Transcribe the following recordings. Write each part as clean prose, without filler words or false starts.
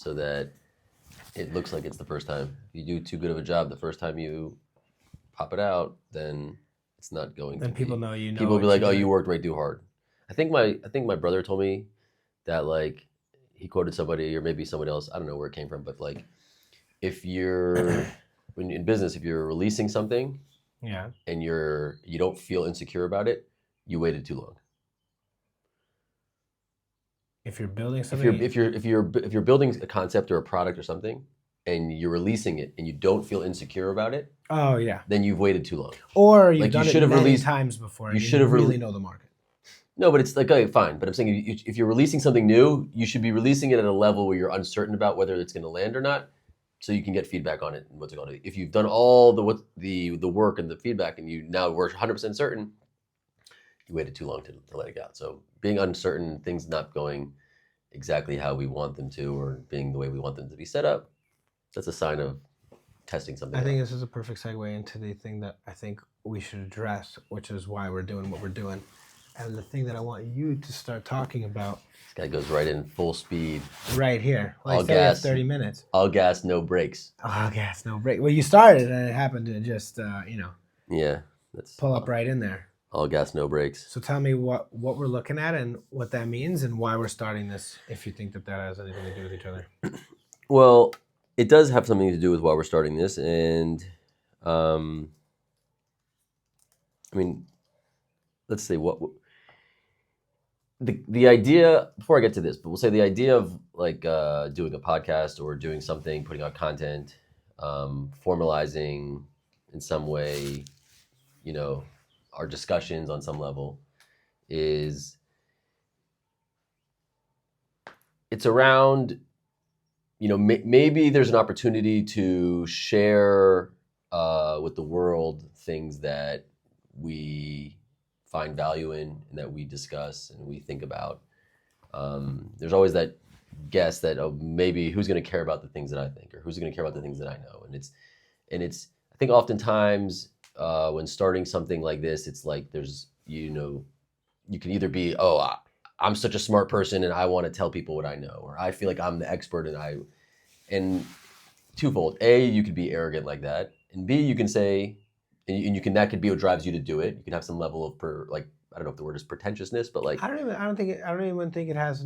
so that it looks like it's the first time. If you do too good of a job the first time you pop it out, then it's not going to be. Then people know you know. People will be like, "Oh, you worked way too hard." I think my brother told me that, like, he quoted somebody or maybe somebody else. I don't know where it came from, but like, if you're when in business, if you're releasing something, and you don't feel insecure about it, you waited too long. If you're building something, if you're building a concept or a product or something, and you're releasing it and you don't feel insecure about it, then you've waited too long. Or you've done it many times before. You should have really know the market. No, but it's like, okay, fine. But I'm saying if you're releasing something new, you should be releasing it at a level where you're uncertain about whether it's going to land or not, so you can get feedback on it and what's going to. If you've done all the work and the feedback and you now were 100% certain, you waited too long to let it go. So being uncertain, things not going exactly how we want them to, or being the way we want them to be set up, that's a sign of testing something. I think this is a perfect segue into the thing that I think we should address, which is why we're doing what we're doing. And the thing that I want you to start talking about. This guy goes right in full speed. Right here. Well, all gas. 30 minutes. All gas, no brakes. All gas, no brakes. Well, you started and it happened to just, Yeah. Pull up right in there. All gas, no brakes. So tell me what we're looking at and what that means and why we're starting this, if you think that has anything to do with each other. Well, it does have something to do with why we're starting this. And, I mean, let's say the idea, before I get to this, but we'll say the idea of like doing a podcast or doing something, putting out content, formalizing in some way, our discussions on some level, it's around, maybe there's an opportunity to share with the world things that we find value in and that we discuss and we think about. There's always that guess that, maybe who's going to care about the things that I think, or who's going to care about the things that I know. And it's I think oftentimes when starting something like this, it's like there's, you can either be, I'm such a smart person and I want to tell people what I know, or I feel like I'm the expert and twofold. A, you could be arrogant like that, and B, you can say, and that could be what drives you to do it. You can have some level of I don't know if the word is pretentiousness, but like I don't even think it has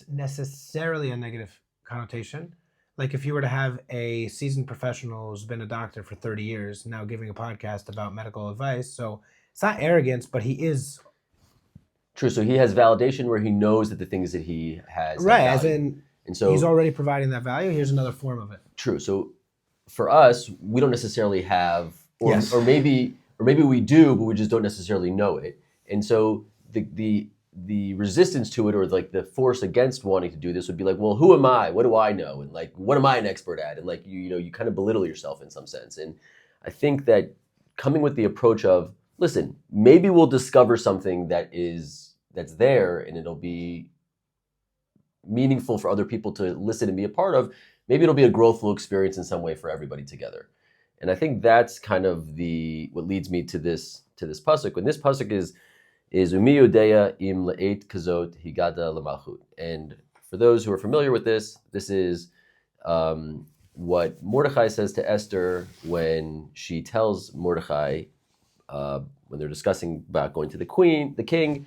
necessarily a negative connotation. Like if you were to have a seasoned professional who's been a doctor for 30 years now giving a podcast about medical advice, so it's not arrogance, but he is true. So he has validation where he knows that the things that he has, right, as in, and so he's already providing that value. Here's another form of it. True. So for us, we don't necessarily have. Yes. Or maybe we do, but we just don't necessarily know it. And so the resistance to it, or like the force against wanting to do this, would be like, well, who am I? What do I know? And like, what am I an expert at? And like, you kind of belittle yourself in some sense. And I think that coming with the approach of, listen, maybe we'll discover something that's there, and it'll be meaningful for other people to listen and be a part of. Maybe it'll be a growthful experience in some way for everybody together. And I think that's kind of what leads me to this pasuk. And this pasuk is Umi Yodeya im le'et kazot higada l'malchut. And for those who are familiar with this is what Mordecai says to Esther when she tells Mordecai, when they're discussing about going to the king.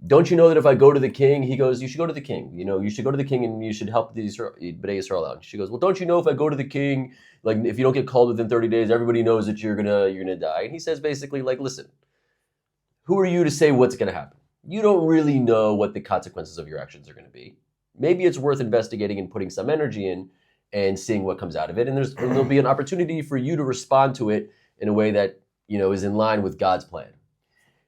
Don't you know that if I go to the king, he goes, you should go to the king. You should go to the king and you should help the Bnei Yisrael out. She goes, well, don't you know if I go to the king, like if you don't get called within 30 days, everybody knows that you're gonna die. And he says basically, like, listen, who are you to say what's gonna happen? You don't really know what the consequences of your actions are gonna be. Maybe it's worth investigating and putting some energy in and seeing what comes out of it. And there'll be an opportunity for you to respond to it in a way that is in line with God's plan.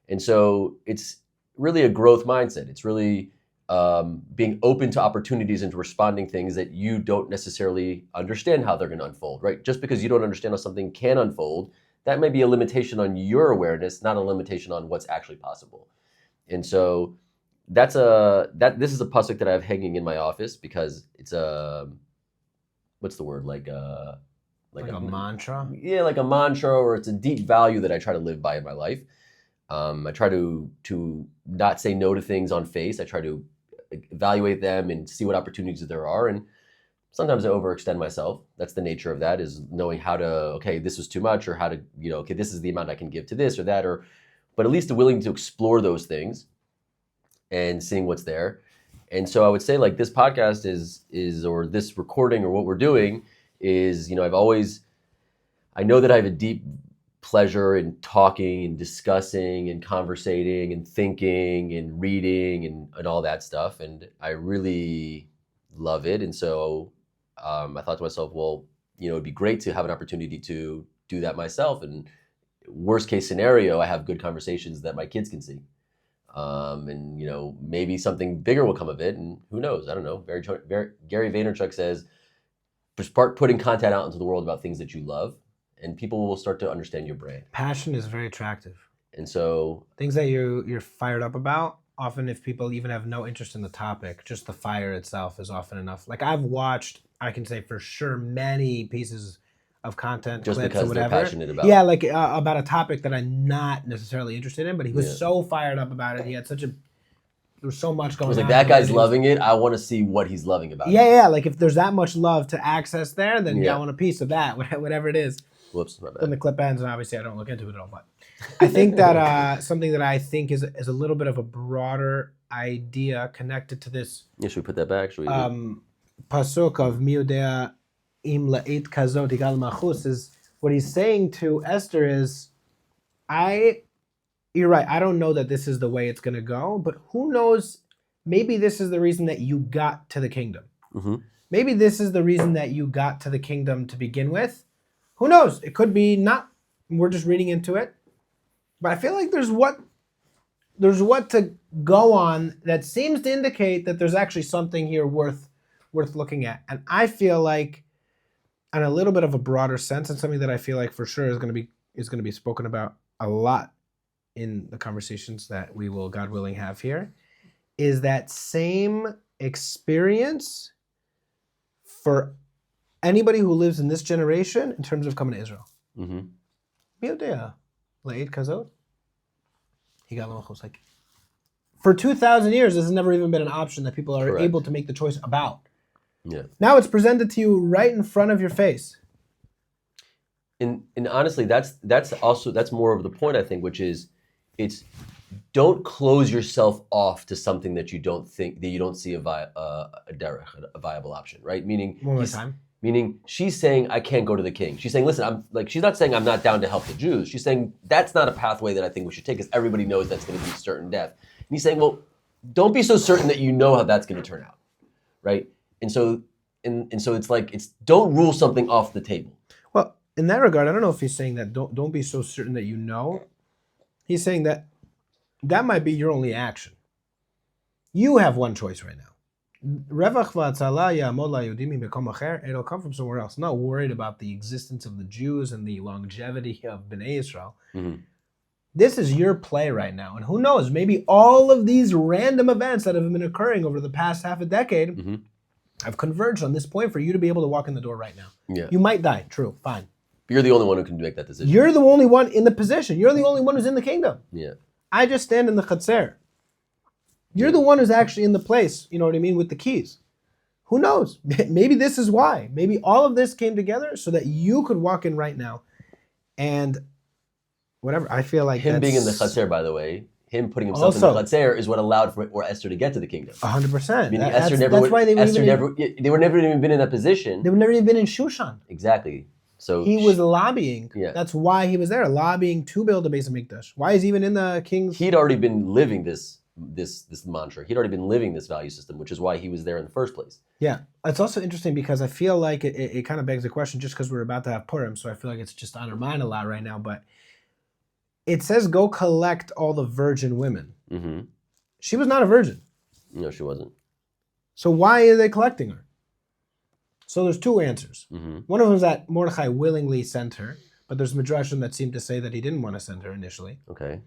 And so it's really a growth mindset. It's really being open to opportunities and to responding things that you don't necessarily understand how they're going to unfold, right? Just because you don't understand how something can unfold, that may be a limitation on your awareness, not a limitation on what's actually possible. And so this is a pasuk that I have hanging in my office because it's what's the word? Like a mantra? Yeah, like a mantra, or it's a deep value that I try to live by in my life. I try to not say no to things on face. I try to evaluate them and see what opportunities there are. And sometimes I overextend myself. That's the nature of that, is knowing how to, okay, this was too much, or how to, okay, this is the amount I can give to this or that, but at least willing to explore those things and seeing what's there. And so I would say, like, this podcast is or this recording or what we're doing is, I know that I have a deep pleasure in talking and discussing and conversating and thinking and reading and all that stuff. And I really love it. And so I thought to myself, well, it'd be great to have an opportunity to do that myself. And worst case scenario, I have good conversations that my kids can see. And maybe something bigger will come of it. And who knows? I don't know. Gary Vaynerchuk says, start putting content out into the world about things that you love, and people will start to understand your brand. Passion is very attractive. And so things that you're fired up about, often if people even have no interest in the topic, just the fire itself is often enough. Like, I've watched, I can say for sure, many pieces of content, just clips, because or whatever. They're passionate about. Yeah, like about a topic that I'm not necessarily interested in, but he was so fired up about it. He had there was so much going on. It was like, that guy's loving it. I want to see what he's loving about it. Yeah. Like, if there's that much love to access there, then I want a piece of that, whatever it is. Whoops, my bad. Then the clip ends, and obviously I don't look into it at all. But I think that something that I think is a little bit of a broader idea connected to this. Yeah, should we put that back? Should we pasuk of miudea im la'it kazot igal machus is what he's saying to Esther is, you're right. I don't know that this is the way it's going to go, but who knows? Maybe this is the reason that you got to the kingdom. Mm-hmm. Maybe this is the reason that you got to the kingdom to begin with. Who knows? It could be not. We're just reading into it. But I feel like there's what to go on that seems to indicate that there's actually something here worth looking at. And I feel like, on a little bit of a broader sense, and something that I feel like for sure is going to be spoken about a lot in the conversations that we will, God willing, have here, is that same experience for anybody who lives in this generation in terms of coming to Israel. Mm-hmm. Like, for 2,000 years, this has never even been an option that people are able to make the choice about. Yeah. Now it's presented to you right in front of your face. And honestly, that's more of the point, I think, which is, it's, don't close yourself off to something that you don't see a viable option, right? Meaning, one more time. Meaning, she's saying, I can't go to the king. She's saying, listen, she's not saying I'm not down to help the Jews. She's saying that's not a pathway that I think we should take, because everybody knows that's going to be certain death. And he's saying, well, don't be so certain that you know how that's going to turn out, right? And so it's like, don't rule something off the table. Well, in that regard, I don't know if he's saying that don't be so certain that you know. He's saying that might be your only action. You have one choice right now. It'll come from somewhere else. I'm not worried about the existence of the Jews and the longevity of Bnei Israel. Mm-hmm. This is your play right now. And who knows, maybe all of these random events that have been occurring over the past half a decade mm-hmm. have converged on this point for you to be able to walk in the door right now. Yeah. You might die, true, fine. But you're the only one who can make that decision. You're the only one in the position. You're the only one who's in the kingdom. Yeah. I just stand in the chatzer. You're the one who's actually in the place, you know what I mean, with the keys. Who knows? Maybe this is why. Maybe all of this came together so that you could walk in right now. And whatever, I feel like him being in the chatzer, by the way, him putting himself in the chatzer is what allowed for Esther to get to the kingdom. 100%. Meaning Esther never they were never even been in that position. They would never even been in Shushan. Exactly. So he was lobbying. Yeah. That's why he was there, lobbying to build a Beis Hamikdash. Why is he even in the king's? He'd already been living this mantra. He'd already been living this value system, which is why he was there in the first place. Yeah. It's also interesting because I feel like it kind of begs the question, just because we're about to have Purim, so I feel like it's just on our mind a lot right now, but it says go collect all the virgin women. Mm-hmm. She was not a virgin. No, she wasn't. So why are they collecting her? So there's two answers. Mm-hmm. One of them is that Mordecai willingly sent her, but there's midrashim that seem to say that he didn't want to send her initially. Okay.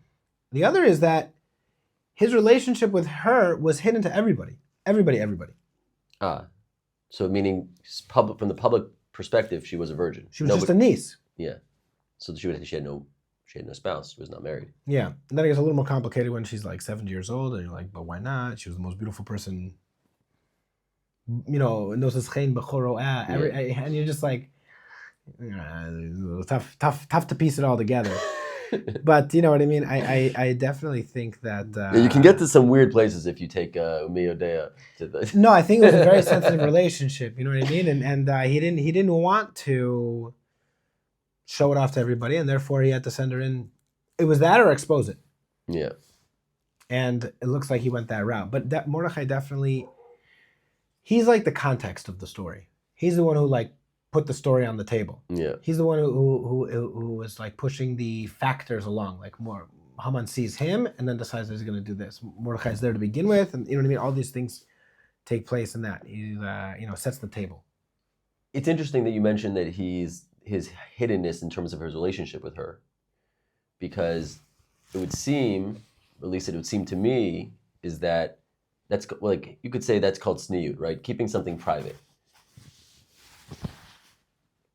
The other is that his relationship with her was hidden to everybody. Everybody. Ah. So meaning from the public perspective, she was a virgin. She was just a niece. Yeah. So she had no She had no spouse. She was not married. Yeah. And then it gets a little more complicated when she's like 70 years old, and you're like, but why not? She was the most beautiful person, and you're just like, tough to piece it all together. But you know what I mean? I definitely think that... You can get to some weird places if you take Umi Odea to the... No, I think it was a very sensitive relationship, you know what I mean? And he didn't want to show it off to everybody, and therefore he had to send her in. It was that or expose it. Yeah. And it looks like he went that route. But that Mordecai definitely... He's like the context of the story. He's the one who like put the story on the table. Yeah. He's the one who was like pushing the factors along. Like more, Haman sees him and then decides that he's going to do this. Mordecai's there to begin with, and you know what I mean. All these things take place in that. He sets the table. It's interesting that you mentioned that his hiddenness in terms of his relationship with her, because it would seem, or at least it would seem to me, is that that's like, you could say that's called tzniut, right? Keeping something private.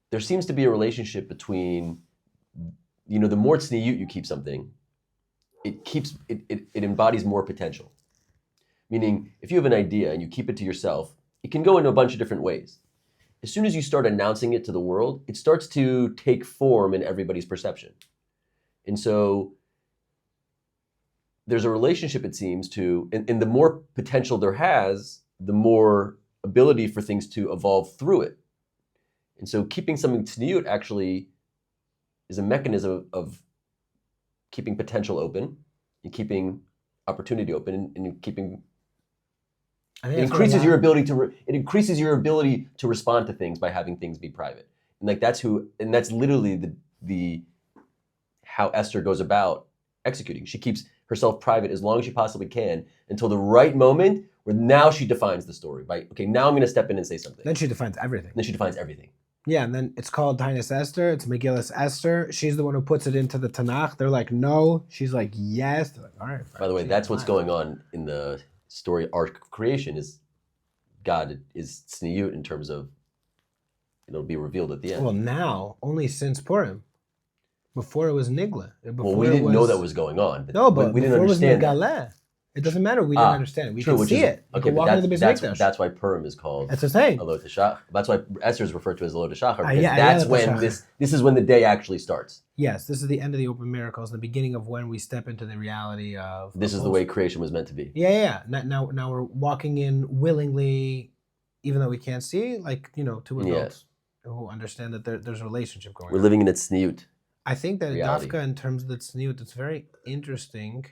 There seems to be a relationship between, the more tzniut you keep something, it embodies more potential. Meaning, if you have an idea and you keep it to yourself, it can go in a bunch of different ways. As soon as you start announcing it to the world, it starts to take form in everybody's perception. And so there's a relationship, it seems, and the more potential there has, the more ability for things to evolve through it. And so keeping something tzniut actually is a mechanism of keeping potential open and keeping opportunity open and keeping... It increases your ability to respond to things by having things be private. And like that's literally the how Esther goes about executing. She keeps herself private as long as she possibly can until the right moment where now she defines the story. Right? Okay, now I'm going to step in and say something. Then she defines everything. Yeah, and then it's called Tainis Esther. It's Megillus Esther. She's the one who puts it into the Tanakh. They're like, no. She's like, yes. They're like, all right. By the way, that's what's going on in the story arc of creation. Is God is tzniut in terms of it'll be revealed at the end. Well, now only since Purim. Before it was Nigla. We didn't know that was going on. But we didn't understand it. It doesn't matter. We didn't understand it. We can see it. Okay, but that's why Purim is called That's the same. Elot HaShachar. That's why Esther is referred to as Elot HaShachar. Because that's when this is when the day actually starts. Yes, this is the end of the open miracles, the beginning of when we step into the reality of... This is the way creation was meant to be. Yeah. Now we're walking in willingly, even though we can't see, like, two adults who understand that there's a relationship going on. We're living in its tzniut. I think that Dafka, in terms of the tzniut, it's very interesting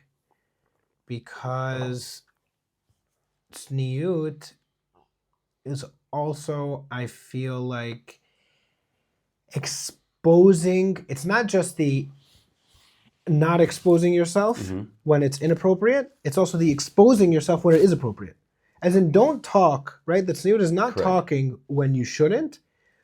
because tzniut is also, I feel like, exposing. It's not just the not exposing yourself when it's inappropriate. It's also the exposing yourself when it is appropriate. As in, don't talk, right? The tzniut is not talking when you shouldn't.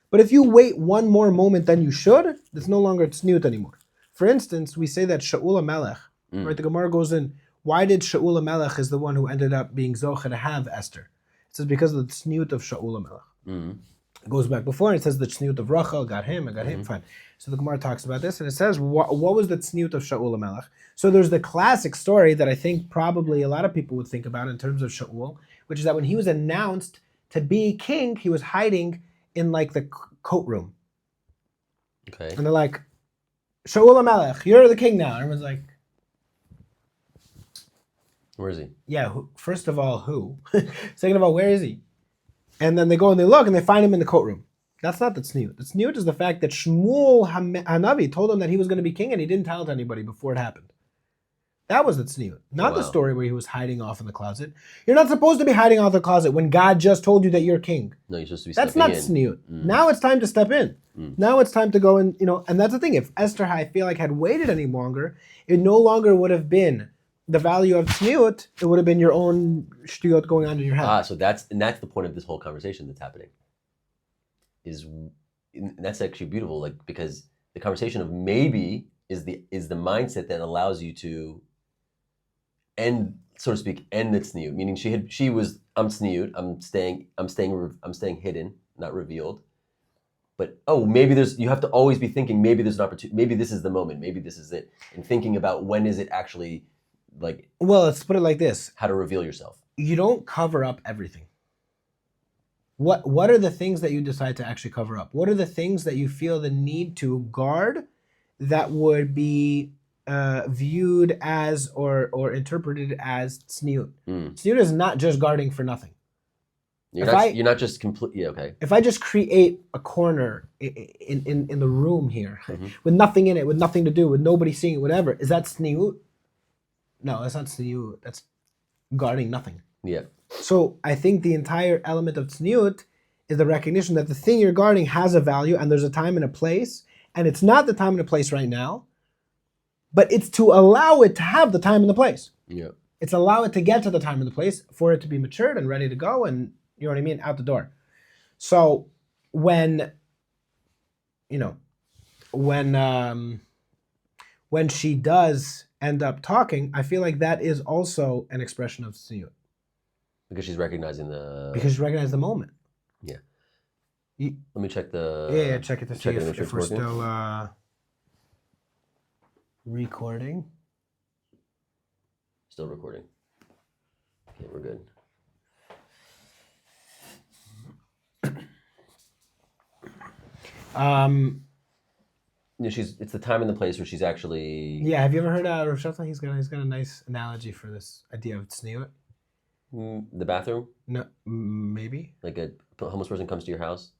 But if you wait one more moment than you should, it's no longer tzniut anymore. For instance, we say that Shaul HaMelech, right? The Gemara goes in, why did Shaul HaMelech is the one who ended up being Zocha to have Esther? It says because of the tzniut of Shaul HaMelech. It goes back before, and it says the tzniut of Rachel, got him, fine. So the Gemara talks about this, and it says, what was the tzniut of Shaul HaMelech? So there's the classic story that I think probably a lot of people would think about in terms of Shaul, which is that when he was announced to be king, he was hiding in like the coat room. Okay. And they're like, Shaul HaMelech, you're the king now. And everyone's like, where is he? Yeah, first of all, who? Second of all, where is he? And then they go and they look and they find him in the coat room. That's not the tzniut. The tzniut is the fact that Shmuel Hanavi told him that he was going to be king and he didn't tell it to anybody before it happened. That was the tzniut. Not the story where he was hiding off in the closet. You're not supposed to be hiding off in the closet when God just told you that you're king. No, you're supposed to be That's not tzniut. Now it's time to step in. Now it's time to go and, and that's the thing. If Esther, I feel like, had waited any longer, it no longer would have been the value of tzniut. It would have been your own shtuyot going on in your head. So that's the point of this whole conversation that's happening. And that's actually beautiful, like, because the conversation of maybe is the mindset that allows you to end, so to speak, end the tzniut. Meaning I'm tzniut. I'm staying hidden, not revealed. But you have to always be thinking, maybe there's an opportunity, maybe this is the moment, maybe this is it. And thinking about when is it actually, like... Well, let's put it like this. How to reveal yourself. You don't cover up everything. What are the things that you decide to actually cover up? What are the things that you feel the need to guard that would be viewed as or interpreted as tzniut? Tzniut is not just guarding for nothing. You're not just completely... okay. If I just create a corner in the room here with nothing in it, with nothing to do, with nobody seeing it, whatever, is that tzniut? No, that's not tzniut. That's guarding nothing. Yeah. So I think the entire element of tzniut is the recognition that the thing you're guarding has a value and there's a time and a place, and it's not the time and the place right now, but it's to allow it to have the time and the place. Yeah. It's allow it to get to the time and the place for it to be matured and ready to go, and you know what I mean, out the door. So when she does end up talking, I feel like that is also an expression of tzniut. Because she's recognizing the... Because she recognizes the moment. Yeah. Let me check the... Yeah, check it to see if we're still recording. Still recording. Okay, we're good. It's the time and the place where she's actually... Yeah, have you ever heard Rosh Hashanah? He's got a nice analogy for this idea of tzniut. The bathroom? No, maybe. Like a homeless person comes to your house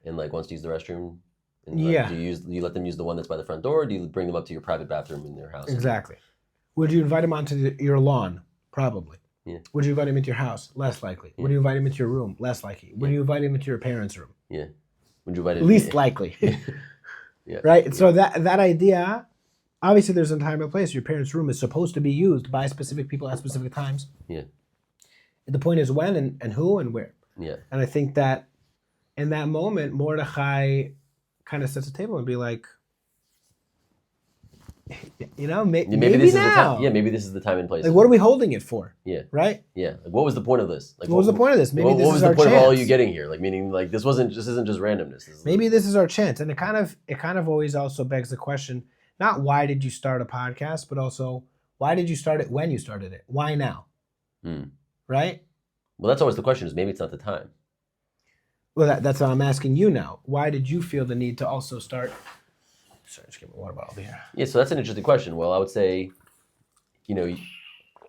and like wants to use the restroom. And yeah. Do you let them use the one that's by the front door, or do you bring them up to your private bathroom in their house? Exactly. Would you invite them onto your lawn? Probably. Yeah. Would you invite him into your house? Less likely. Yeah. Would you invite him into your room? Less likely. Would you invite him into your parents' room? Yeah. Would you invite him? Least likely. Yeah. Right? Yeah. So that idea, obviously there's a time and a place. Your parents' room is supposed to be used by specific people at specific times. Yeah. The point is when and who and where. Yeah. And I think that in that moment, Mordecai kind of sets a table and be like, maybe this now. Is the time. Yeah, maybe this is the time and place. Like, what are we holding it for? Yeah. Right? Yeah. Like, what was the point of this? Like, what was the point of this? Maybe this what was is the point chance. of all you getting here? Like, meaning, like, this isn't just randomness. Maybe this is our chance. And it kind of always also begs the question, not why did you start a podcast, but also why did you start it when you started it? Why now? Right? Well, that's always the question, is maybe it's not the time. Well, that's what I'm asking you now. Why did you feel the need to also start? Sorry, just give me a water bottle here. Yeah, so that's an interesting question. Well, I would say, and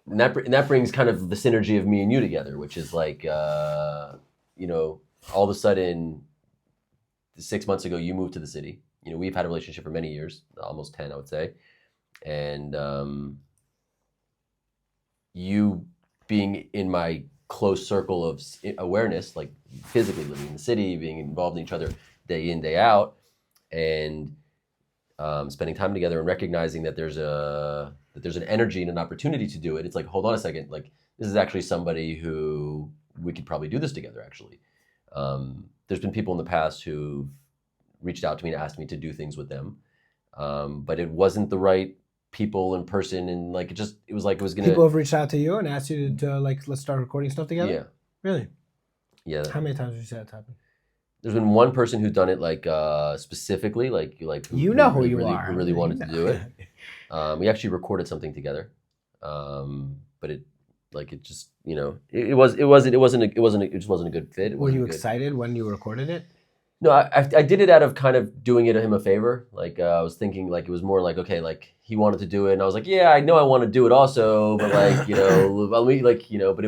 that brings kind of the synergy of me and you together, which is like, all of a sudden, 6 months ago, you moved to the city. We've had a relationship for many years, almost 10, I would say. And you being in my close circle of awareness, like physically living in the city, being involved in each other day in, day out, and spending time together and recognizing that there's an energy and an opportunity to do it. It's like, hold on a second, like this is actually somebody who we could probably do this together, actually. There's been people in the past who've reached out to me and asked me to do things with them, but it wasn't the right people in person, and like it was gonna... People have reached out to you and asked you to like, let's start recording stuff together? Yeah. Really? Yeah. How many times have you said that's happened? There's been one person who's done it like specifically, who really wanted to do it. We actually recorded something together, but it just it wasn't a good fit. Were you excited when you recorded it? No, I did it out of kind of doing him a favor. Like I was thinking, like it was more like, okay, like he wanted to do it, and I was like, yeah, I know I want to do it also, but like but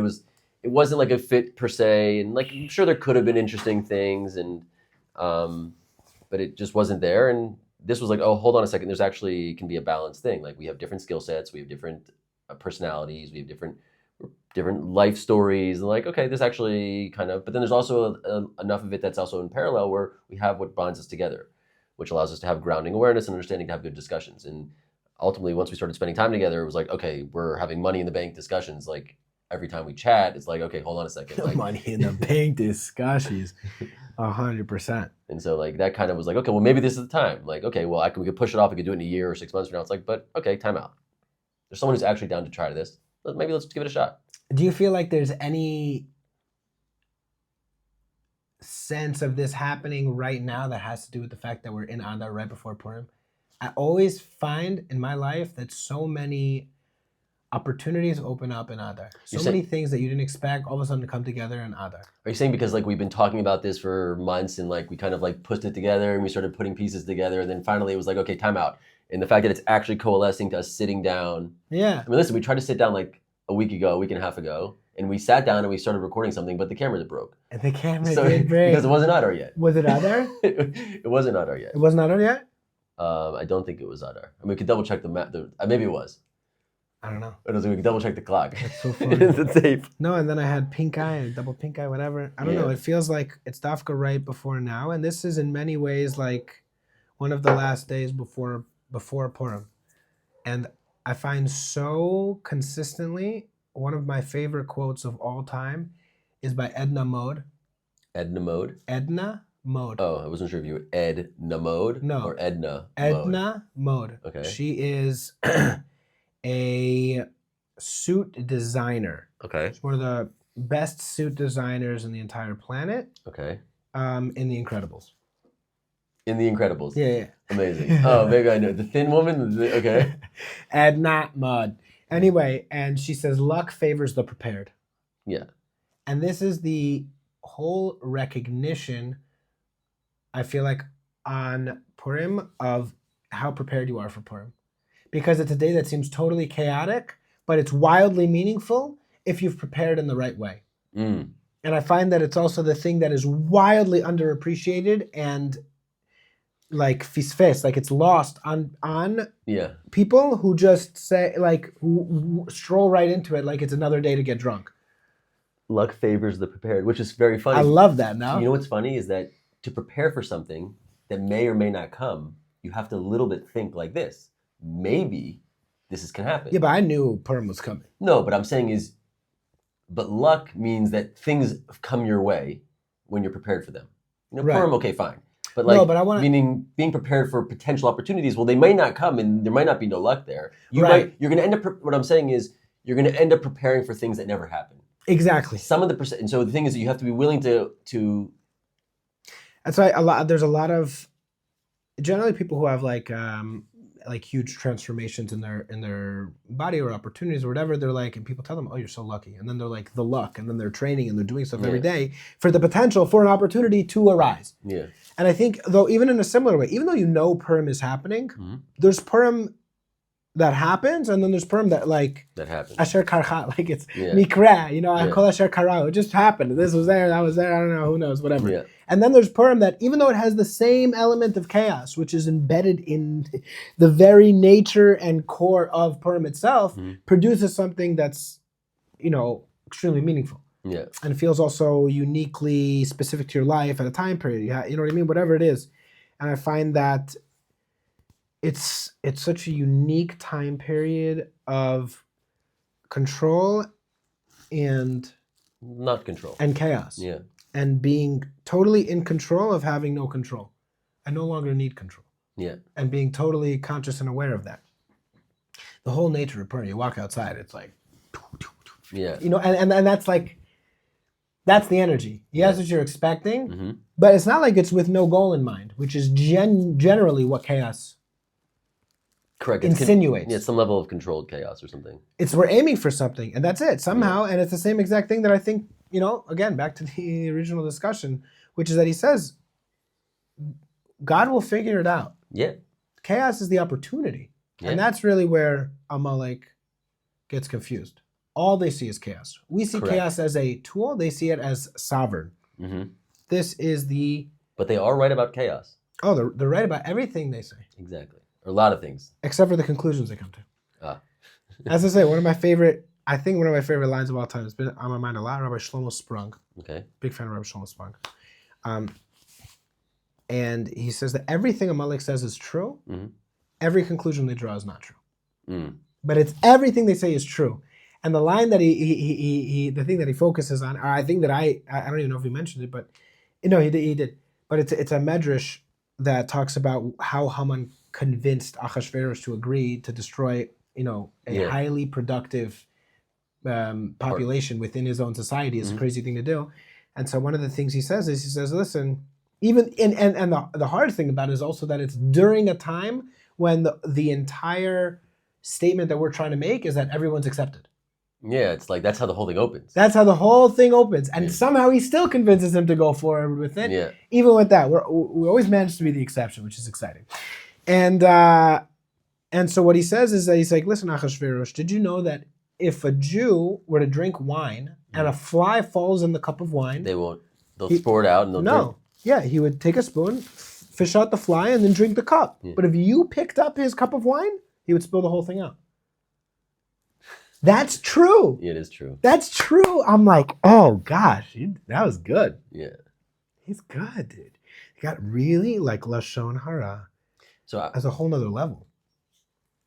it wasn't like a fit per se, and like I'm sure there could have been interesting things, and but it just wasn't there. And this was like, oh, hold on a second, there's actually can be a balanced thing. Like we have different skill sets, we have different personalities, we have different life stories, and like, okay, this actually kind of, but then there's also enough of it that's also in parallel where we have what bonds us together, which allows us to have grounding awareness and understanding, to have good discussions. And ultimately, once we started spending time together, it was like, okay, we're having money in the bank discussions. Like every time we chat, it's like, okay, hold on a second. Like, money in the bank discussions, 100%. And so like that kind of was like, okay, well maybe this is the time. Like, okay, well we could push it off. We could do it in a year or 6 months from now. It's like, but okay, time out. There's someone who's actually down to try this. Maybe let's give it a shot. Do you feel like there's any sense of this happening right now that has to do with the fact that we're in Adar right before Purim. I always find in my life that so many opportunities open up in Adar. So many things that you didn't expect all of a sudden to come together in Adar. Are you saying because like we've been talking about this for months and like we kind of like pushed it together and we started putting pieces together and then finally it was like, okay, time out. And the fact that it's actually coalescing to us sitting down. Yeah. I mean, listen, we tried to sit down like a week and a half ago, and we sat down and we started recording something, but the camera broke. And the camera did break. Because it wasn't Adar yet. Was it Adar? It wasn't Adar yet. It wasn't Adar yet? I don't think it was Adar. I mean, we could double check the map. Maybe it was. I don't know. We could double check the clock. That's so funny. The tape. No, and then I had pink eye and double pink eye, whatever. I don't know. It feels like it's Dafka right before now. And this is in many ways like one of the last days before Purim. And I find so consistently one of my favorite quotes of all time is by Edna Mode. Edna Mode? Edna Mode. Oh, I wasn't sure if you were Edna Mode or Edna Mode. Edna Mode. Okay. She is a suit designer. Okay. She's one of the best suit designers in the entire planet. Okay. In The Incredibles. In The Incredibles? Yeah. Amazing. Oh, maybe I know. The thin woman? Okay. Edna Mode. Anyway, and she says, luck favors the prepared. Yeah. And this is the whole recognition, I feel like, on Purim of how prepared you are for Purim. Because it's a day that seems totally chaotic, but it's wildly meaningful if you've prepared in the right way. Mm. And I find that it's also the thing that is wildly underappreciated and like fisfes, like it's lost on people who just say, like, who stroll right into it like it's another day to get drunk. Luck favors the prepared, which is very funny. I love that now. You know what's funny is that to prepare for something that may or may not come, you have to a little bit think like this. Maybe this can happen. Yeah, but I knew Purim was coming. No, but I'm saying is, but luck means that things come your way when you're prepared for them. You know, right. Purim, okay, fine. But like, no, but I wanna... meaning being prepared for potential opportunities, well, they may not come and there might not be no luck there. You're going to end up, what I'm saying is, you're going to end up preparing for things that never happen. Exactly. Some of the and so the thing is that you have to be willing to. That's why there's a lot of generally people who have like huge transformations in their body or opportunities or whatever. They're like, and people tell them, "Oh, you're so lucky," and then they're like, "The luck," and then they're training and they're doing stuff every day for the potential for an opportunity to arise. Yeah. And I think though, even in a similar way, even though you know Purim is happening, there's Purim that happens, and then there's Purim that happens. Asher Karcha, like it's Mikra, I call Asher Kara. It just happened. This was there, that was there. I don't know, who knows, whatever. Yeah. And then there's Purim that, even though it has the same element of chaos, which is embedded in the very nature and core of Purim itself, produces something that's, extremely meaningful. Yeah. And feels also uniquely specific to your life at a time period. You know what I mean? Whatever it is. And I find that it's such a unique time period of control and not control and chaos. Yeah. And being totally in control of having no control. I no longer need control. Yeah. And being totally conscious and aware of that. The whole nature of Purim, you walk outside, it's like, yeah. And that's like, that's the energy. Yes, what you're expecting, but it's not like it's with no goal in mind, which is generally what chaos insinuates. It's some level of controlled chaos or something. We're aiming for something, and that's it somehow. And it's the same exact thing that I think, again, back to the original discussion, which is that he says, God will figure it out. Yeah. Chaos is the opportunity. Yeah. And that's really where Amalek gets confused. All they see is chaos. We see chaos as a tool. They see it as sovereign. This is But they are right about chaos. Oh, they're right about everything they say. Exactly. Or a lot of things. Except for the conclusions they come to. As I say, one of my favorite lines of all time has been on my mind a lot. Rabbi Shlomo Sprung. Okay. Big fan of Rabbi Shlomo Sprung. And he says that everything Amalek says is true. Every conclusion they draw is not true. But it's everything they say is true. And the line that the thing that he focuses on, or I think that I don't even know if he mentioned it, but no, he did. But it's a medrash that talks about how Haman convinced Achashverosh to agree to destroy, a highly productive population within his own society. Is a crazy thing to do. And so one of the things he says is, he says, listen, even and the hard thing about it is also that it's during a time when the entire statement that we're trying to make is that everyone's accepted. Yeah, it's like that's how the whole thing opens. That's how the whole thing opens, and Yeah. somehow he still convinces him to go forward with it. Yeah. Even with that, we always manage to be the exception, which is exciting. And so what he says is that he's like, listen, Achashverosh, did you know that if a Jew were to drink wine and a fly falls in the cup of wine, They won't. They'll pour it out and they'll drink. Yeah, he would take a spoon, fish out the fly, and then drink the cup. Yeah. But if you picked up his cup of wine, he would spill the whole thing out. That's true. Yeah, it is true. That's true. I'm like, oh gosh, that was good. Yeah. He's good, dude. He got really like Lashon Hara So as a whole nother level.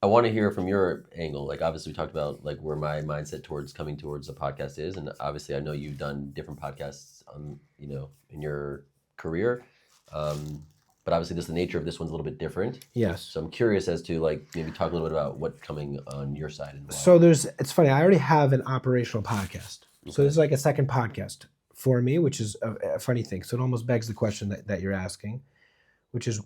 I want to hear from your angle. Like, obviously, we talked about like where my mindset towards coming towards a podcast is, and obviously, I know you've done different podcasts, in your career. But obviously, the nature of this one's a little bit different. Yes. So I'm curious as to like maybe talk a little bit about what's coming on your side. And why. So it's funny. I already have an operational podcast. Okay. So this is like a second podcast for me, which is a funny thing. So it almost begs the question that you're asking, which is,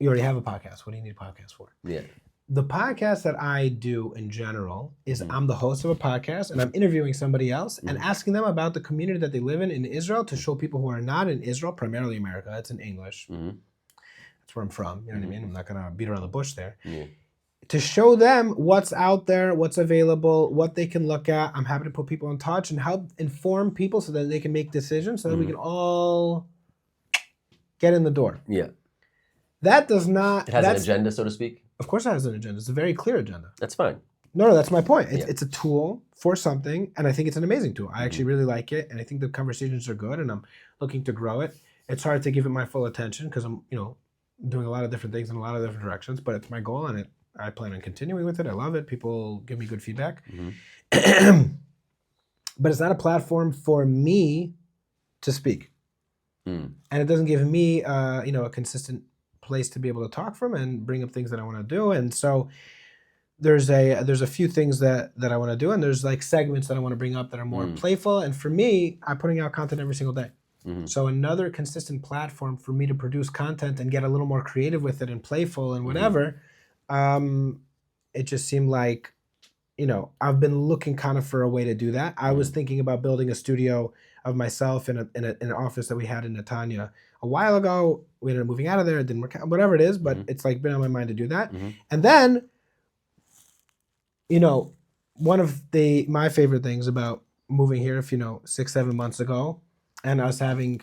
you already have a podcast. What do you need a podcast for? Yeah. The podcast that I do in general is I'm the host of a podcast and I'm interviewing somebody else and asking them about the community that they live in Israel to show people who are not in Israel, primarily America. It's in English. That's where I'm from. You know what I mean? I'm not going to beat around the bush there. Yeah. To show them what's out there, what's available, what they can look at. I'm happy to put people in touch and help inform people so that they can make decisions so that we can all get in the door. Yeah. That does not... It has an agenda, so to speak? Of course it has an agenda. It's a very clear agenda. That's fine. No, that's my point. It's a tool for something, and I think it's an amazing tool. I actually really like it, and I think the conversations are good, and I'm looking to grow it. It's hard to give it my full attention because I'm, doing a lot of different things in a lot of different directions, but it's my goal, and I plan on continuing with it. I love it. People give me good feedback. But it's not a platform for me to speak. And it doesn't give me, a consistent place to be able to talk from and bring up things that I want to do. And so there's a few things that I want to do, and there's like segments that I want to bring up that are more playful. And for me, I'm putting out content every single day. So another consistent platform for me to produce content and get a little more creative with it and playful and whatever. It just seemed like, I've been looking kind of for a way to do that. I was thinking about building a studio of myself in an office that we had in Netanya a while ago. We ended up moving out of there. It didn't work out, whatever it is, but it's like been on my mind to do that. And then, one of my favorite things about moving here, 6-7 months ago, and us having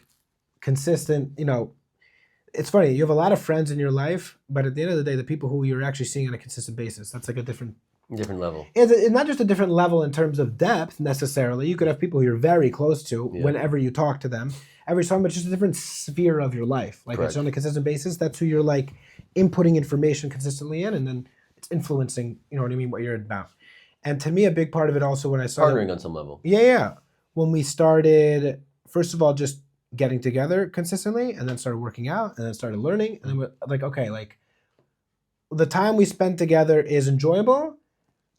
consistent, it's funny, you have a lot of friends in your life, but at the end of the day, the people who you're actually seeing on a consistent basis, that's like a different level. It's not just a different level in terms of depth necessarily. You could have people who you're very close to whenever you talk to them every time, but just a different sphere of your life. Like it's on a consistent basis. That's who you're like inputting information consistently in, and then it's influencing, what you're about. And to me, a big part of it also when I started partnering on some level. Yeah. When we started, first of all, just getting together consistently, and then started working out, and then started learning, and then we're like, okay, like the time we spend together is enjoyable,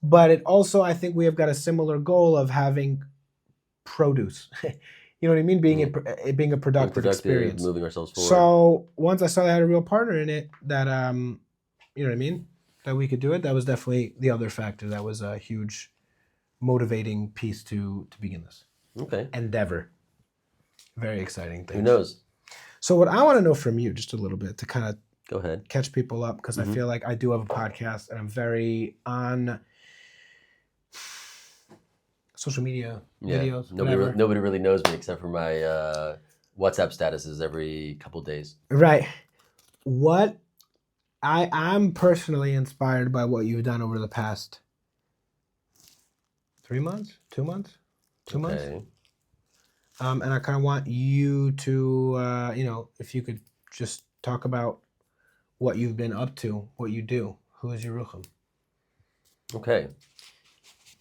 but it also, I think we have got a similar goal of having produce. You know what I mean? Being a productive experience. Moving ourselves forward. So once I saw I had a real partner in it that, you know what I mean? That we could do it, that was definitely the other factor. That was a huge motivating piece to begin this. Okay. Endeavor. Very exciting thing. Who knows? So what I want to know from you, just a little bit, to kind of go ahead, catch people up, because I feel like I do have a podcast and I'm very on social media videos. Nobody really knows me except for my WhatsApp statuses every couple days. Right. What I'm personally inspired by what you've done over the past 3 months, 2 months, 2 months. And I kind of want you to, if you could just talk about what you've been up to, what you do. Who is Yerucham? Okay.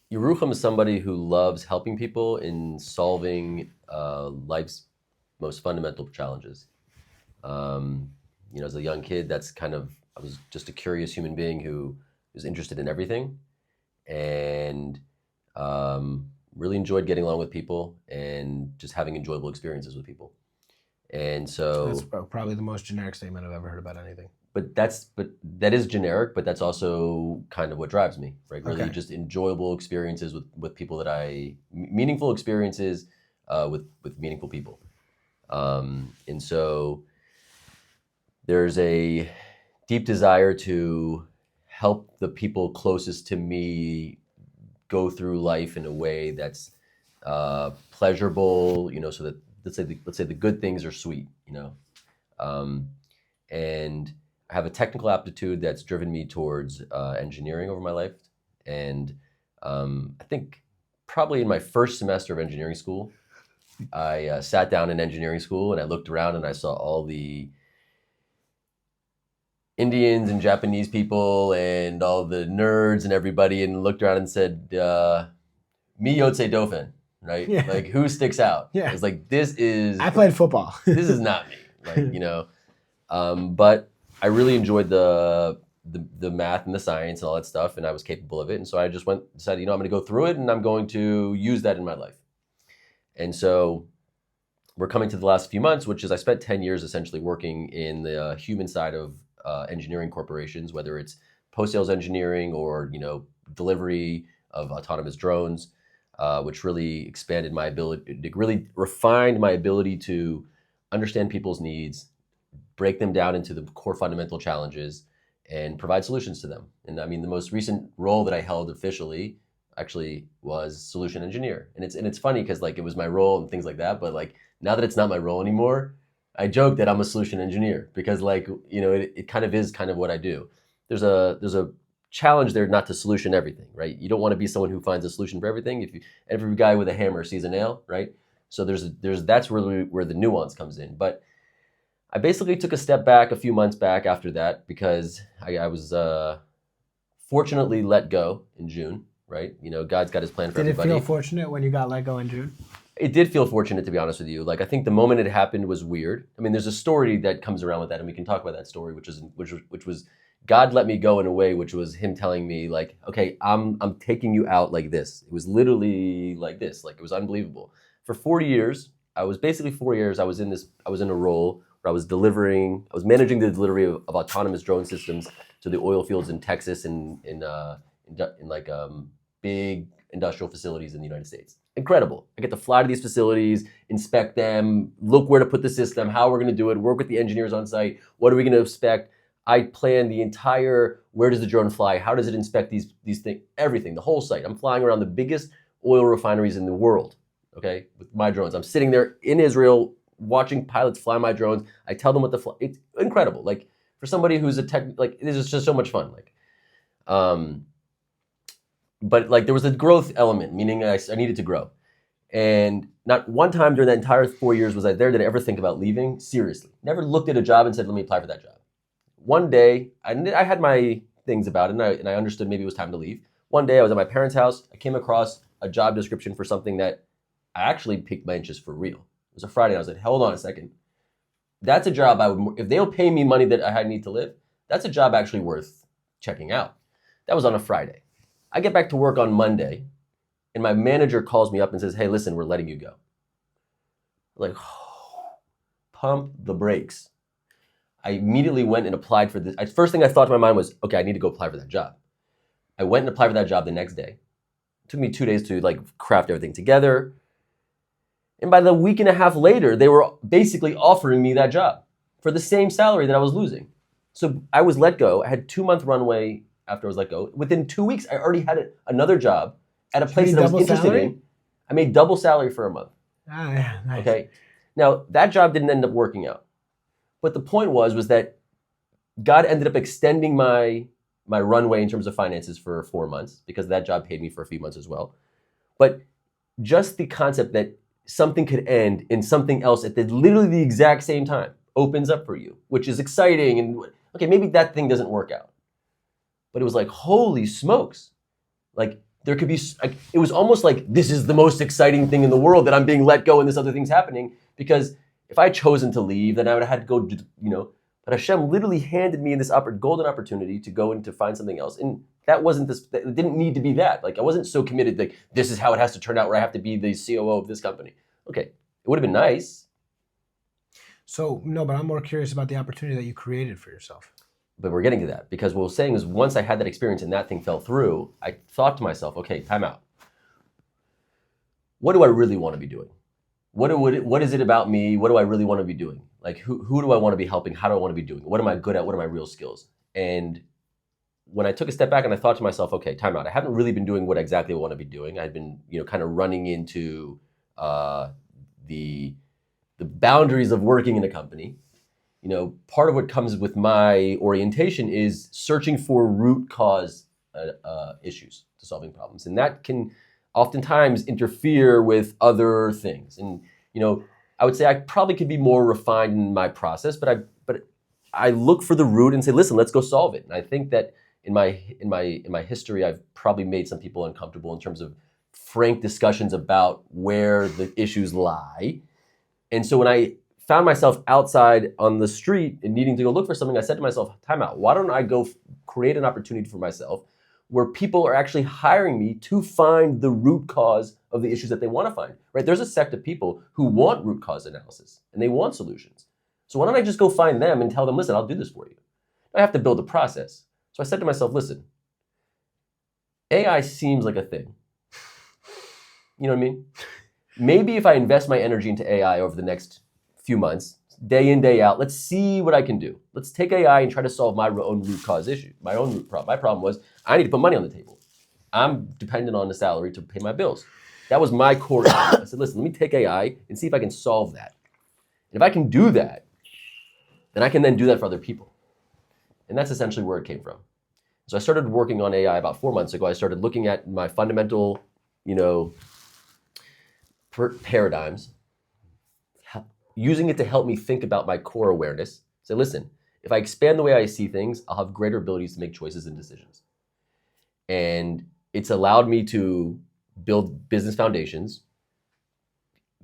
Yerucham is somebody who loves helping people in solving life's most fundamental challenges. As a young kid, I was just a curious human being who was interested in everything. And, really enjoyed getting along with people and just having enjoyable experiences with people. And so That's probably the most generic statement I've ever heard about anything. but that is generic, but that's also kind of what drives me, right? Really just enjoyable experiences with people meaningful experiences with meaningful people. And so there's a deep desire to help the people closest to me go through life in a way that's pleasurable, so that let's say the good things are sweet, and I have a technical aptitude that's driven me towards engineering over my life. And I think probably in my first semester of engineering school, I sat down in engineering school and I looked around and I saw all the Indians and Japanese people and all the nerds and everybody, and looked around and said, "Mi Yotze Dauphin," right? Yeah. Like, who sticks out? Yeah. It's like, this is. I played football. This is not me, like, But I really enjoyed the math and the science and all that stuff, and I was capable of it. And so I just decided, I'm going to go through it, and I'm going to use that in my life. And so we're coming to the last few months, which is I spent 10 years essentially working in the human side of engineering corporations, whether it's post-sales engineering or delivery of autonomous drones, which really expanded my ability, it really refined my ability to understand people's needs, break them down into the core fundamental challenges, and provide solutions to them. And I mean, the most recent role that I held officially actually was solution engineer. And it's funny because like it was my role and things like that, but like now that it's not my role anymore, I joke that I'm a solution engineer because like, it kind of is kind of what I do. There's a challenge there not to solution everything, right? You don't want to be someone who finds a solution for everything. If every guy with a hammer sees a nail, right? So that's where the nuance comes in. But I basically took a step back a few months back after that because I was fortunately let go in June, right? God's got his plan for everybody. Did it feel fortunate when you got let go in June? It did feel fortunate, to be honest with you. Like, I think the moment it happened was weird. I mean, there's a story that comes around with that, and we can talk about that story, which was God let me go in a way, which was him telling me, like, okay, I'm taking you out like this. It was literally like this. Like, it was unbelievable. For 4 years, I was in a role where I was managing the delivery of autonomous drone systems to the oil fields in Texas and in big industrial facilities in the United States. Incredible. I get to fly to these facilities, inspect them, look where to put the system, how we're going to do it, work with the engineers on site, what are we going to inspect. I plan the entire, where does the drone fly, how does it inspect these things, everything, the whole site. I'm flying around the biggest oil refineries in the world, okay, with my drones. I'm sitting there in Israel watching pilots fly my drones. I tell them what to fly. It's incredible. Like, for somebody who's this is just so much fun. Like, but like there was a growth element, meaning I needed to grow. And not one time during that entire 4 years was I there did I ever think about leaving. Seriously. Never looked at a job and said, let me apply for that job. One day, I had my things about it, and I understood maybe it was time to leave. One day I was at my parents' house. I came across a job description for something that I actually piqued my interest for real. It was a Friday, and I was like, hold on a second. That's a job if they'll pay me money that I need to live, that's a job actually worth checking out. That was on a Friday. I get back to work on Monday, and my manager calls me up and says, hey, listen, we're letting you go. I'm like, pump the brakes. I immediately went and applied for this. First thing I thought to my mind was, okay, I need to go apply for that job. I went and applied for that job the next day. It took me 2 days to like craft everything together. And by the week and a half later, they were basically offering me that job for the same salary that I was losing. So I was let go. I had 2-month runway after I was let go. Within 2 weeks, I already had another job at a place that I was interested in. I made double salary for a month. Ah, yeah, nice. Okay. Now, that job didn't end up working out. But the point was that God ended up extending my runway in terms of finances for 4 months because that job paid me for a few months as well. But just the concept that something could end in something else at literally the exact same time opens up for you, which is exciting. And okay, maybe that thing doesn't work out. But it was like, holy smokes. Like, there could be, like, it was almost like this is the most exciting thing in the world that I'm being let go and this other thing's happening. Because if I had chosen to leave, then I would have had to go, But Hashem literally handed me this golden opportunity to go and to find something else. And it didn't need to be that. Like I wasn't so committed that this is how it has to turn out where I have to be the COO of this company. Okay, it would have been nice. So, no, but I'm more curious about the opportunity that you created for yourself. But we're getting to that because what we're saying is once I had that experience and that thing fell through, I thought to myself, okay, time out. What do I really want to be doing? What is it about me? What do I really want to be doing? Like who do I want to be helping? How do I want to be doing? What am I good at? What are my real skills? And when I took a step back and I thought to myself, okay, time out. I haven't really been doing what exactly I want to be doing. I'd been, kind of running into the boundaries of working in a company. Part of what comes with my orientation is searching for root cause issues to solving problems. And that can oftentimes interfere with other things. And, I would say I probably could be more refined in my process, but I look for the root and say, listen, let's go solve it. And I think that in my history, I've probably made some people uncomfortable in terms of frank discussions about where the issues lie. And so when I found myself outside on the street and needing to go look for something, I said to myself, time out, why don't I go create an opportunity for myself where people are actually hiring me to find the root cause of the issues that they want to find, right? There's a sect of people who want root cause analysis and they want solutions. So why don't I just go find them and tell them, listen, I'll do this for you. I have to build a process. So I said to myself, listen, AI seems like a thing. You know what I mean? Maybe if I invest my energy into AI over the next few months, day in, day out, let's see what I can do. Let's take AI and try to solve my own root cause issue, my own root problem. My problem was I need to put money on the table. I'm dependent on the salary to pay my bills. That was my core issue. I said, listen, let me take AI and see if I can solve that. And if I can do that, then I can then do that for other people. And that's essentially where it came from. So I started working on AI about 4 months ago. I started looking at my fundamental, paradigms, using it to help me think about my core awareness. Say, listen, if I expand the way I see things, I'll have greater abilities to make choices and decisions. And it's allowed me to build business foundations,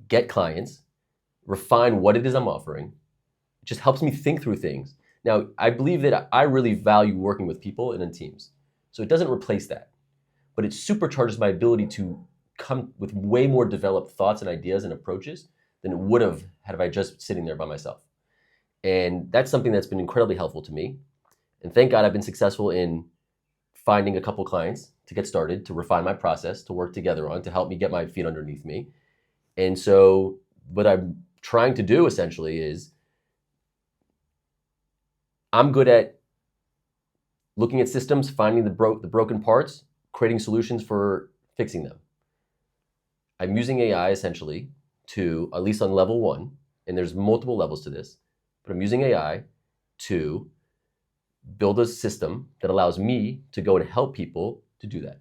get clients, refine what it is I'm offering. It just helps me think through things. Now, I believe that I really value working with people and in teams. So it doesn't replace that, but it supercharges my ability to come with way more developed thoughts and ideas and approaches than it would have had if I just sitting there by myself. And that's something that's been incredibly helpful to me. And thank God I've been successful in finding a couple clients to get started, to refine my process, to work together on, to help me get my feet underneath me. And so what I'm trying to do essentially is I'm good at looking at systems, finding the broken parts, creating solutions for fixing them. I'm using AI essentially to, at least on level 1, and there's multiple levels to this, but I'm using AI to build a system that allows me to go and help people to do that.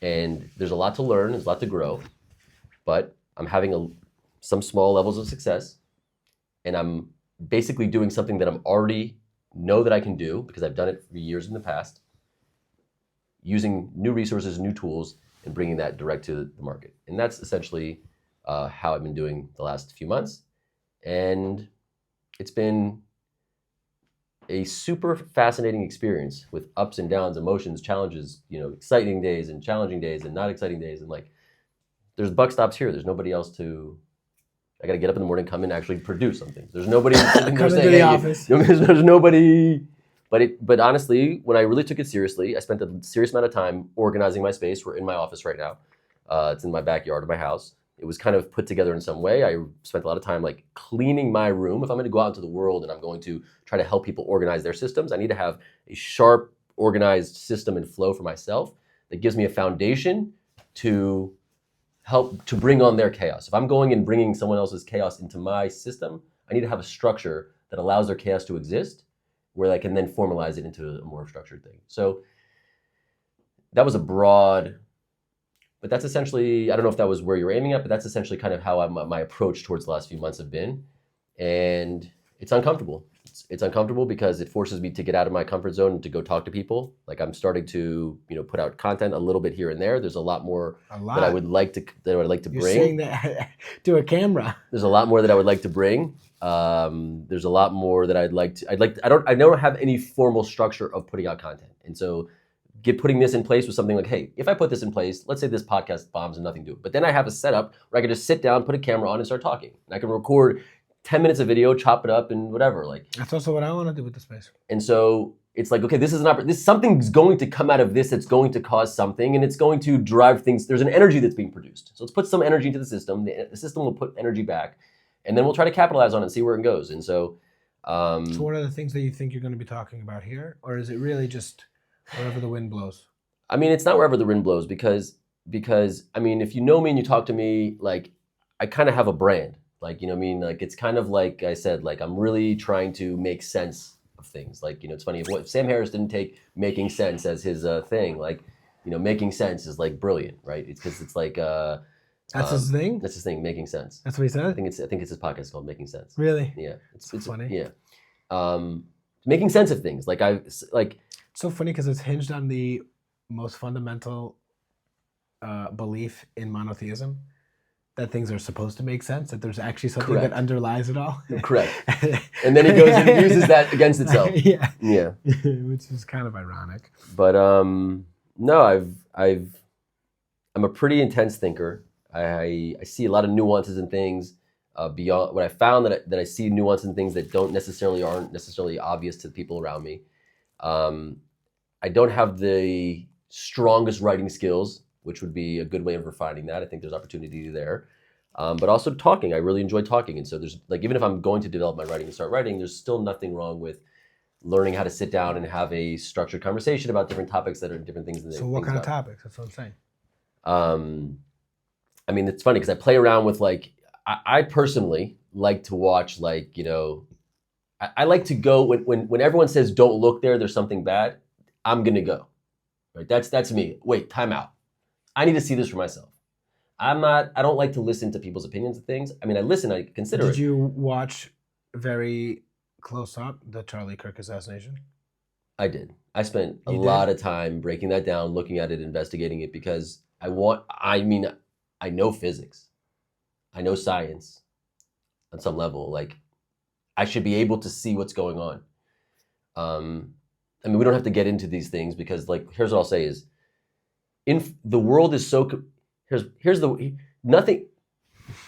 And there's a lot to learn, there's a lot to grow, but I'm having some small levels of success, and I'm basically doing something that I'm already know that I can do because I've done it for years in the past, using new resources, new tools, and bringing that direct to the market. And that's essentially how I've been doing the last few months. And it's been a super fascinating experience with ups and downs, emotions, challenges, exciting days and challenging days and not exciting days. And there's buck stops here. There's nobody else I got to get up in the morning, come in, actually produce something. There's nobody sitting there saying, the office. There's nobody. But honestly, when I really took it seriously, I spent a serious amount of time organizing my space. We're in my office right now. It's in my backyard of my house. It was kind of put together in some way. I spent a lot of time cleaning my room. If I'm going to go out into the world and I'm going to try to help people organize their systems, I need to have a sharp, organized system and flow for myself that gives me a foundation to help to bring on their chaos. If I'm going and bringing someone else's chaos into my system, I need to have a structure that allows their chaos to exist, where I can then formalize it into a more structured thing. So that was a broad, but that's essentially, I don't know if that was where you're aiming at, but that's essentially kind of how my approach towards the last few months have been. And It's uncomfortable. It's uncomfortable because it forces me to get out of my comfort zone and to go talk to people. Like I'm starting to, put out content a little bit here and there. There's a lot more that I would like to You're bring. saying that to a camera. There's a lot more that I would like to bring. There's a lot more that I don't have any formal structure of putting out content. And so putting this in place was something like, hey, if I put this in place, let's say this podcast bombs and nothing to it. But then I have a setup where I can just sit down, put a camera on and start talking. And I can record 10 minutes of video, chop it up and whatever. Like that's also what I want to do with the space. And so it's like, okay, this is something's going to come out of this that's going to cause something and it's going to drive things. There's an energy that's being produced. So let's put some energy into the system. The system will put energy back and then we'll try to capitalize on it and see where it goes. And so so what are the things that you think you're going to be talking about here? Or is it really just wherever the wind blows? I mean, it's not wherever the wind blows because I mean, if you know me and you talk to me, like I kind of have a brand. Like, you know what I mean? Like, it's kind of like I said, like, I'm really trying to make sense of things. Like, it's funny, if Sam Harris didn't take making sense as his thing, like, making sense is like brilliant, right? It's because it's like... that's his thing? That's his thing, making sense. That's what he said? I think it's his podcast called Making Sense. Really? Yeah. It's funny. Yeah. Making sense of things. It's so funny because it's hinged on the most fundamental belief in monotheism. That things are supposed to make sense, that there's actually something Correct. that underlies it all. Correct. And then he goes and uses that against itself. Yeah. Yeah. Which is kind of ironic. But no, I'm a pretty intense thinker. I see a lot of nuances in things beyond what I found that I see nuances in things that aren't necessarily obvious to the people around me. I don't have the strongest writing skills, which would be a good way of refining that. I think there's opportunity there. But also talking. I really enjoy talking. And so there's like, even if I'm going to develop my writing and start writing, there's still nothing wrong with learning how to sit down and have a structured conversation about different topics that are different things. So what kind of topics? That's what I'm saying. I mean, it's funny because I play around with like, I personally like to watch like, I like to go when everyone says, don't look there, there's something bad. I'm going to go, right? That's me. Wait, time out. I need to see this for myself. I don't like to listen to people's opinions of things. I mean, I listen, I consider it. Did you watch very close up the Charlie Kirk assassination? I did. I spent a lot of time breaking that down, looking at it, investigating it because I know physics. I know science on some level. Like, I should be able to see what's going on. I mean, we don't have to get into these things because, like, here's what I'll say is, the world is so...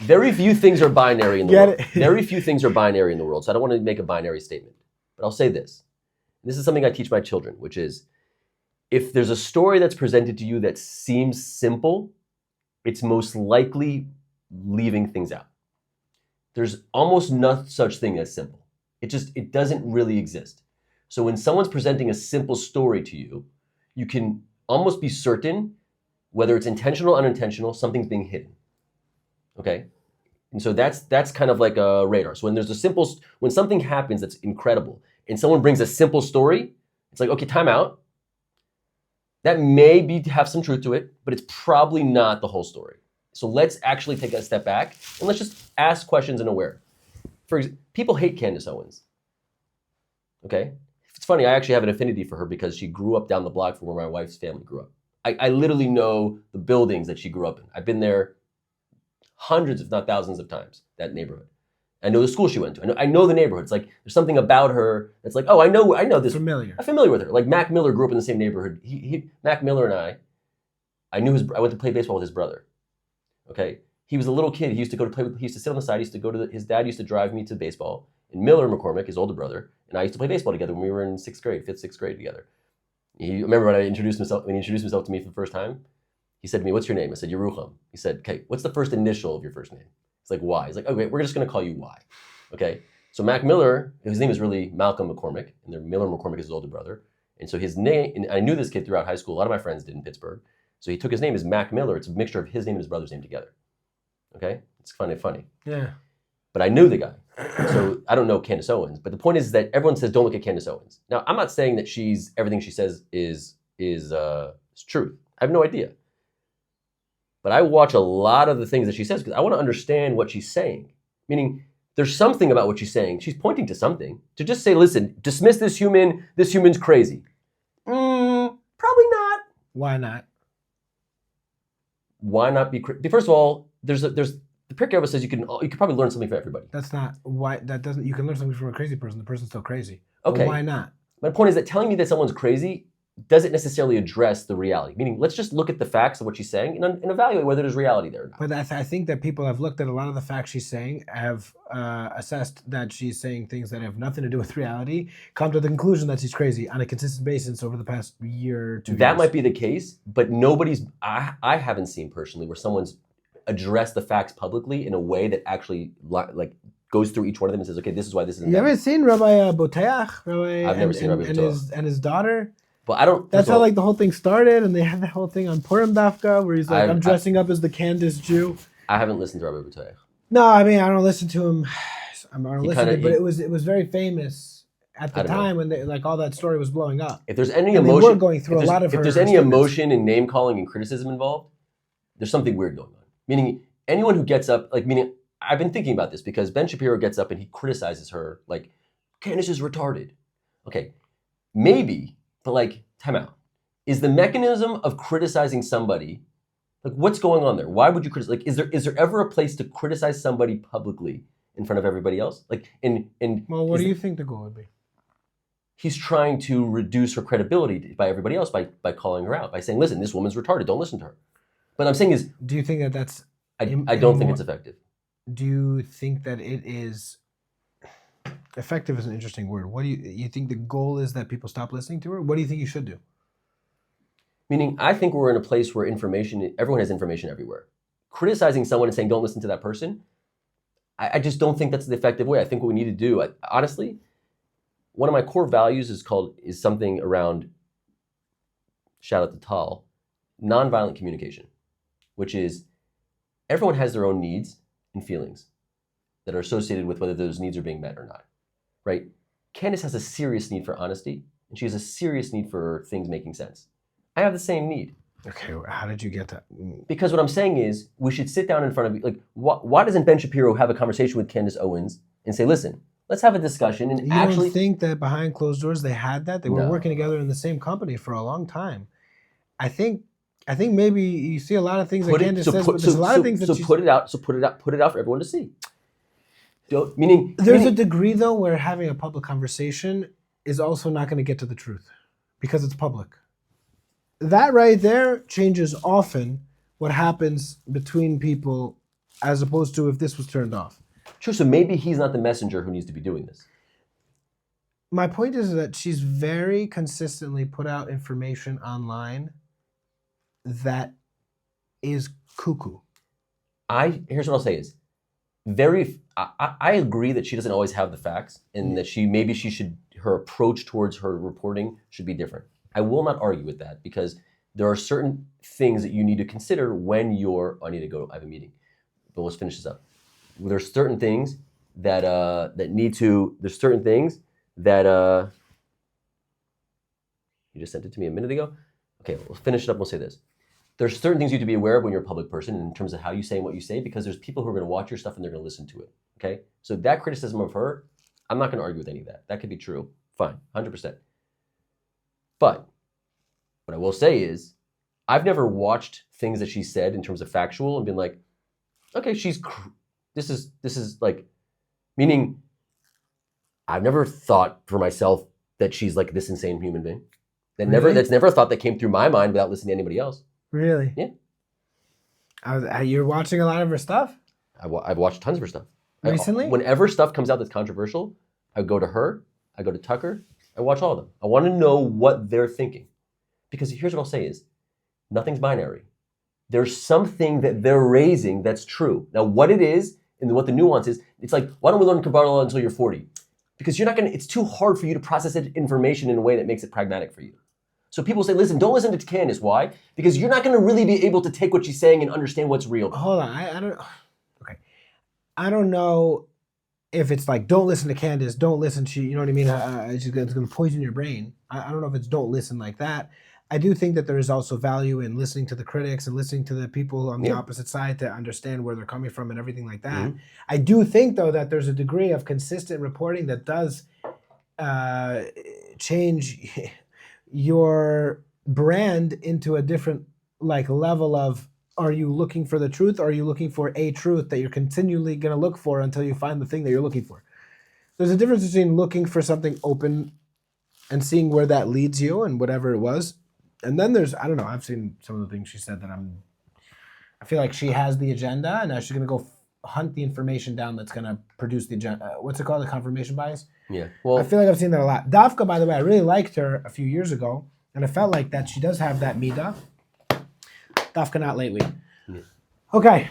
Very few things are binary in the world. Very few things are binary in the world, so I don't want to make a binary statement. But I'll say this. This is something I teach my children, which is, if there's a story that's presented to you that seems simple, it's most likely leaving things out. There's almost no such thing as simple. It doesn't really exist. So when someone's presenting a simple story to you, you can almost be certain, whether it's intentional or unintentional, something's being hidden. Okay? And so that's kind of like a radar. So when something happens that's incredible, and someone brings a simple story, it's like, okay, time out. That may have some truth to it, but it's probably not the whole story. So let's actually take a step back and let's just ask questions and aware. For example, people hate Candace Owens. Okay? It's funny, I actually have an affinity for her because she grew up down the block from where my wife's family grew up. I literally know the buildings that she grew up in. I've been there hundreds, if not thousands of times, that neighborhood. I know the school she went to. I know the neighborhood. It's like, there's something about her that's like, oh, I know this. Familiar. I'm familiar with her. Like, Mac Miller grew up in the same neighborhood. Mac Miller and I went to play baseball with his brother. Okay? He was a little kid. He used to sit on the side. His dad used to drive me to baseball. And Miller McCormick, his older brother, and I used to play baseball together when we were in 5th, 6th grade together. Remember when he introduced himself to me for the first time? He said to me, what's your name? I said, Yerucham. He said, okay, what's the first initial of your first name? It's like, Y. He's like, okay, we're just going to call you Y. Okay? So Mac Miller, his name is really Malcolm McCormick, and Miller McCormick is his older brother. And so his name, and I knew this kid throughout high school. A lot of my friends did in Pittsburgh. So he took his name as Mac Miller. It's a mixture of his name and his brother's name together. Okay? It's kind of funny. Yeah. But I knew the guy. So I don't know Candace Owens. But the point is that everyone says, don't look at Candace Owens. Now, I'm not saying that everything she says is truth. I have no idea. But I watch a lot of the things that she says because I want to understand what she's saying. Meaning, there's something about what she's saying. She's pointing to something. To just say, listen, dismiss this human's crazy. Probably not. Why not? Why not be crazy? First of all, there's the Pirkei Avos says you can probably learn something from everybody. That's not why. That doesn't. You can learn something from a crazy person. The person's still crazy. Okay. But why not? My point is that telling me that someone's crazy doesn't necessarily address the reality. Meaning, let's just look at the facts of what she's saying and evaluate whether there's reality there or not. But I think that people have looked at a lot of the facts she's saying, have assessed that she's saying things that have nothing to do with reality, come to the conclusion that she's crazy on a consistent basis over the past year or 2 years. That might be the case, but I haven't seen personally where someone's addressed the facts publicly in a way that actually like goes through each one of them and says, okay, this is why this is. You ever seen Rabbi Boteach? I've never seen Rabbi Boteach. And his daughter? But I don't. That's how like the whole thing started, and they had that whole thing on Purim Dafka where he's like, I'm dressing up as the Candace Jew. I haven't listened to Rabbi Boteach. No, I mean I don't listen to him. I don't listen to it, but it was very famous at the time when like all that story was blowing up. If there's any and emotion, they were going through a lot of. If there's any emotion and name calling and criticism involved, there's something weird going on. Meaning anyone who gets up, meaning I've been thinking about this because Ben Shapiro gets up and he criticizes her like, Candace is retarded. Okay, maybe, but like, time out. Is the mechanism of criticizing somebody, like what's going on there? Why would you criticize? Like, is there ever a place to criticize somebody publicly in front of everybody else? Like, well, what do you think the goal would be? He's trying to reduce her credibility by everybody else by calling her out, by saying, listen, this woman's retarded, don't listen to her. But I'm saying is... Do you think that that's... I don't think it's effective. Do you think that it is... Effective is an interesting word. What do you think the goal is that people stop listening to her? What do you think you should do? Meaning, I think we're in a place where everyone has information everywhere. Criticizing someone and saying, don't listen to that person, I just don't think that's the effective way. I think what we need to do, honestly, one of my core values is something around, shout out to Tal, nonviolent communication, which is everyone has their own needs and feelings that are associated with whether those needs are being met or not, right? Candace has a serious need for honesty, and she has a serious need for things making sense. I have the same need. Okay, how did you get that? Because what I'm saying is, we should sit down in front of, like, why doesn't Ben Shapiro have a conversation with Candace Owens and say, listen, let's have a discussion and actually... You don't think that behind closed doors they had that? They were working together in the same company for a long time. I think maybe you see a lot of things that Candace says, but there's a lot of things that put it out for everyone to see. There's a degree, though, where having a public conversation is also not going to get to the truth because it's public. That right there changes often what happens between people as opposed to if this was turned off. True, so maybe he's not the messenger who needs to be doing this. My point is that she's very consistently put out information online that is cuckoo. Here's what I'll say is, I agree that she doesn't always have the facts and that her approach towards her reporting should be different. I will not argue with that because there are certain things that you need to consider when I need to go, I have a meeting, but let's finish this up. There's certain things that you just sent it to me a minute ago. Okay, we'll finish it up, we'll say this. There's certain things you need to be aware of when you're a public person in terms of how you say and what you say, because there's people who are going to watch your stuff and they're going to listen to it, okay? So that criticism of her, I'm not going to argue with any of that. That could be true, fine, 100%. But what I will say is, I've never watched things that she said in terms of factual and been like, okay, this is like, meaning I've never thought for myself that she's like this insane human being. That's never a thought that came through my mind without listening to anybody else. Really? Yeah. You're watching a lot of her stuff? I've watched tons of her stuff. Recently? Whenever stuff comes out that's controversial, I go to her, I go to Tucker, I watch all of them. I want to know what they're thinking. Because here's what I'll say is, nothing's binary. There's something that they're raising that's true. Now, what it is and what the nuance is, it's like, why don't we learn Kabbalah until you're 40? Because it's too hard for you to process information in a way that makes it pragmatic for you. So people say, listen, don't listen to Candace. Why? Because you're not going to really be able to take what she's saying and understand what's real. Hold on. I don't know if it's like, don't listen to Candace, don't listen to, you know what I mean? It's going to poison your brain. I don't know if it's don't listen like that. I do think that there is also value in listening to the critics and listening to the people on the opposite side to understand where they're coming from and everything like that. I do think, though, that there's a degree of consistent reporting that does change your brand into a different level of, are you looking for the truth, or are you looking for a truth that you're continually going to look for until you find the thing that you're looking for? There's a difference between looking for something open and seeing where that leads you and whatever it was. And then there's, I don't know, I've seen some of the things she said that I feel like she has the agenda, and now she's going to go hunt the information down that's going to produce the agenda. What's it called? The confirmation bias? Yeah. Well, I feel like I've seen that a lot. Dafka, by the way, I really liked her a few years ago, and I felt like that she does have that midah. Dafka not lately. Yeah. Okay.